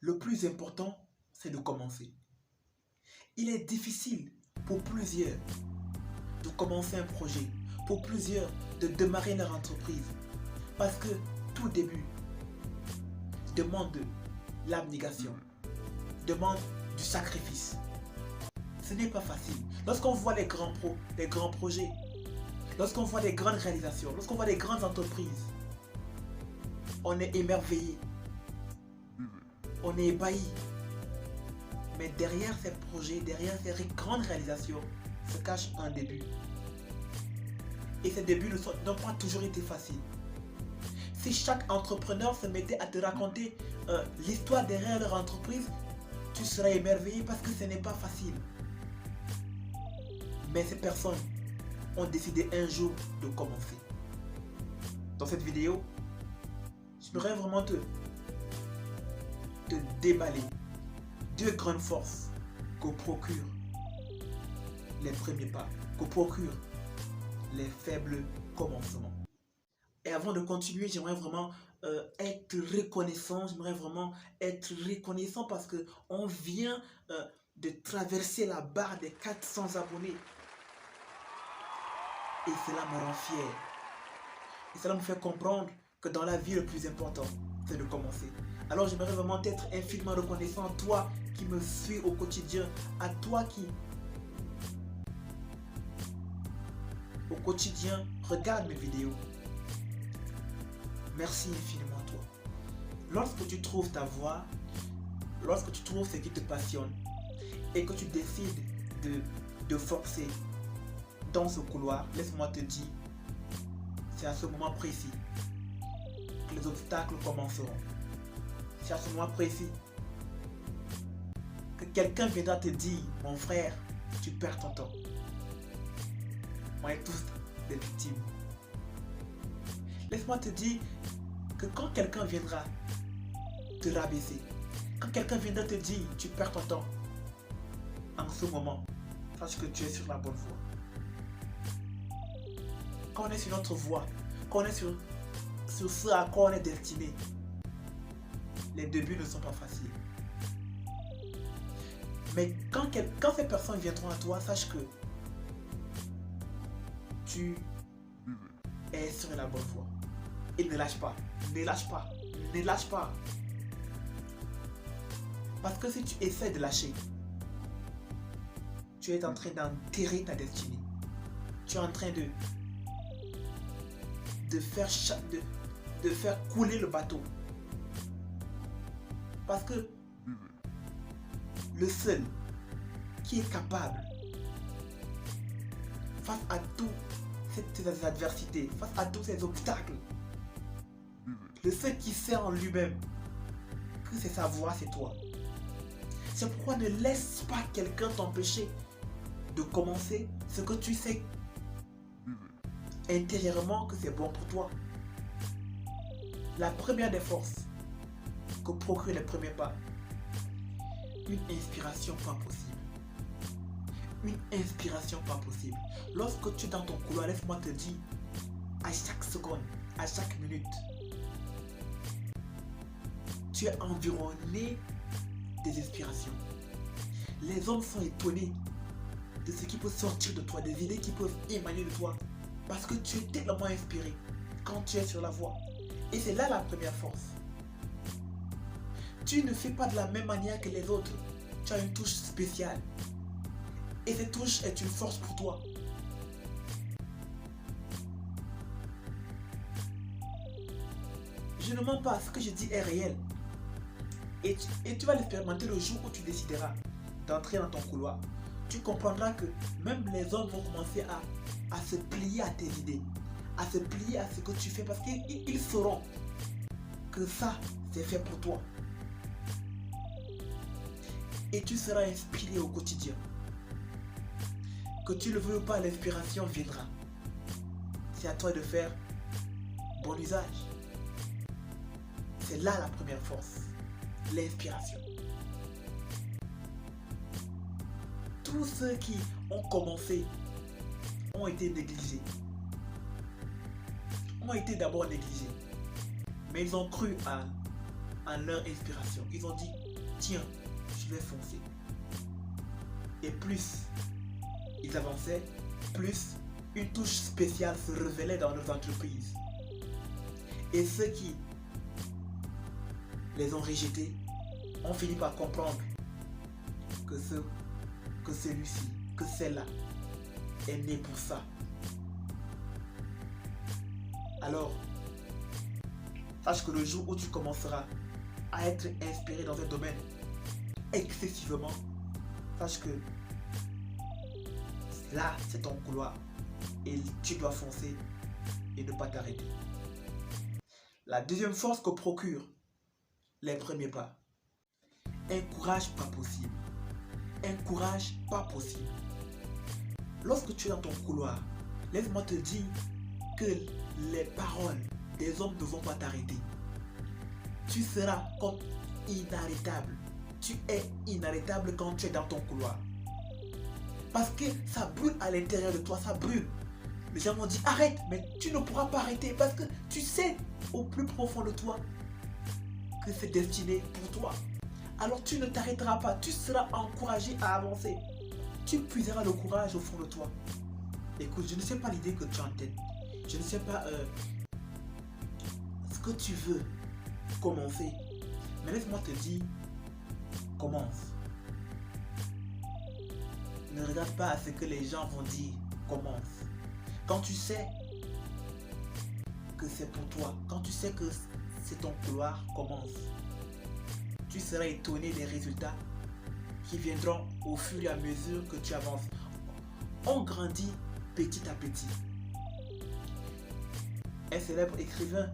Le plus important, c'est de commencer. Il est difficile pour plusieurs de commencer un projet, pour plusieurs de démarrer leur entreprise. Parce que tout début demande de l'abnégation, demande du sacrifice. Ce n'est pas facile. Lorsqu'on voit les grands projets, lorsqu'on voit les grandes réalisations, lorsqu'on voit les grandes entreprises, on est émerveillé, on est ébahi. Mais derrière ces projets, derrière ces grandes réalisations, se cache un début. Et ces débuts n'ont pas toujours été faciles. Si chaque entrepreneur se mettait à te raconter l'histoire derrière leur entreprise, tu serais émerveillé parce que ce n'est pas facile. Mais ces personnes ont décidé un jour de commencer. Dans cette vidéo, j'aimerais vraiment te déballer deux grandes forces que procurent les premiers pas, que procurent les faibles commencements. Et avant de continuer, j'aimerais vraiment être reconnaissant. J'aimerais vraiment être reconnaissant parce qu'on vient de traverser la barre des 400 abonnés. Et cela me rend fier. Et cela me fait comprendre que dans la vie, le plus important, c'est de commencer. Alors j'aimerais vraiment être infiniment reconnaissant à toi qui me suis au quotidien, à toi qui, au quotidien, regarde mes vidéos. Merci infiniment à toi. Lorsque tu trouves ta voie, lorsque tu trouves ce qui te passionne et que tu décides de forcer dans ce couloir, laisse-moi te dire, c'est à ce moment précis que les obstacles commenceront. C'est à ce moment précis que quelqu'un viendra te dire, mon frère, tu perds ton temps. On est tous des victimes. Laisse-moi te dire que quand quelqu'un viendra te rabaisser, quand quelqu'un viendra te dire, tu perds ton temps, en ce moment, sache que tu es sur la bonne voie. Quand on est sur notre voie, quand on est sur ce à quoi on est destiné, les débuts ne sont pas faciles. Mais quand ces personnes viendront à toi, sache que tu es sur la bonne voie. Et ne lâche pas, ne lâche pas, ne lâche pas. Parce que si tu essaies de lâcher, tu es en train d'enterrer ta destinée. Tu es en train de faire couler le bateau. Parce que le seul qui est capable, face à toutes ces adversités, face à tous ces obstacles, le seul qui sait en lui-même que c'est sa voie, c'est toi. C'est pourquoi ne laisse pas quelqu'un t'empêcher de commencer ce que tu sais intérieurement que c'est bon pour toi. La première des forces que procure les premiers pas, une inspiration pas possible. Une inspiration pas possible. Lorsque tu es dans ton couloir, laisse-moi te dire, à chaque seconde, à chaque minute, tu es environné des inspirations. Les hommes sont étonnés de ce qui peut sortir de toi, des idées qui peuvent émaner de toi. Parce que tu es tellement inspiré quand tu es sur la voie. Et c'est là la première force. Tu ne fais pas de la même manière que les autres. Tu as une touche spéciale. Et cette touche est une force pour toi. Je ne mens pas, ce que je dis est réel. Et tu vas l'expérimenter le jour où tu décideras d'entrer dans ton couloir. Tu comprendras que même les hommes vont commencer à se plier à tes idées, à se plier à ce que tu fais parce qu'ils sauront que ça, c'est fait pour toi. Et tu seras inspiré au quotidien. Que tu le veux ou pas, l'inspiration viendra. C'est à toi de faire bon usage. C'est là la première force, l'inspiration. Tous ceux qui ont commencé ont été négligés. Ont été d'abord négligés. Mais ils ont cru en leur inspiration. Ils ont dit, tiens, je vais foncer. Et plus ils avançaient, plus une touche spéciale se révélait dans leurs entreprises. Et ceux qui les ont rejetés ont fini par comprendre que celui-ci, que celle-là est né pour ça. Alors, sache que le jour où tu commenceras à être inspiré dans un domaine excessivement, sache que là, c'est ton couloir et tu dois foncer et ne pas t'arrêter. La deuxième force que procure les premiers pas, un courage pas possible. Un courage pas possible. Lorsque tu es dans ton couloir, laisse-moi te dire que les paroles des hommes ne vont pas t'arrêter. Tu seras comme inarrêtable. Tu es inarrêtable quand tu es dans ton couloir. Parce que ça brûle à l'intérieur de toi, ça brûle. Les gens vont dire arrête, mais tu ne pourras pas arrêter parce que tu sais au plus profond de toi que c'est destiné pour toi. Alors tu ne t'arrêteras pas, tu seras encouragé à avancer. Tu puiseras le courage au fond de toi. Écoute, je ne sais pas l'idée que tu as en tête. Je ne sais pas ce que tu veux commencer. Mais laisse-moi te dire, commence. Ne regarde pas à ce que les gens vont dire, commence. Quand tu sais que c'est pour toi, quand tu sais que c'est ton couloir, commence. Tu seras étonné des résultats qui viendront au fur et à mesure que tu avances. On grandit petit à petit. Un célèbre écrivain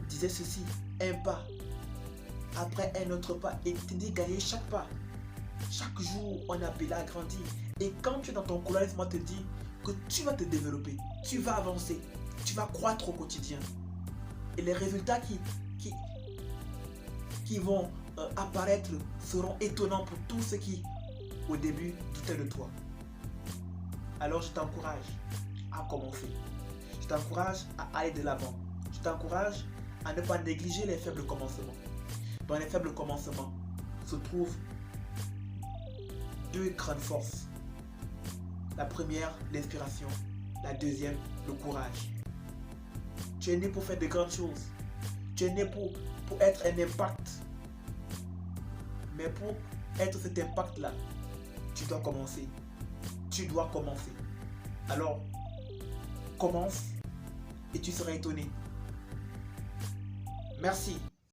disait ceci, un pas après un autre pas et t'aider à gagner chaque pas. Chaque jour, on appelle à grandir. Et quand tu es dans ton couloir, laisse-moi te dire que tu vas te développer, tu vas avancer, tu vas croître au quotidien. Et les résultats qui vont apparaître seront étonnants pour tous ceux qui, au début, doutaient de toi. Alors je t'encourage à commencer. Je t'encourage à aller de l'avant. Je t'encourage à ne pas négliger les faibles commencements. Dans les faibles commencements se trouvent deux grandes forces. La première, l'inspiration. La deuxième, le courage. Tu es né pour faire de grandes choses. Tu es né pour être un impact. Mais pour être cet impact-là, tu dois commencer. Tu dois commencer. Alors, commence et tu seras étonné. Merci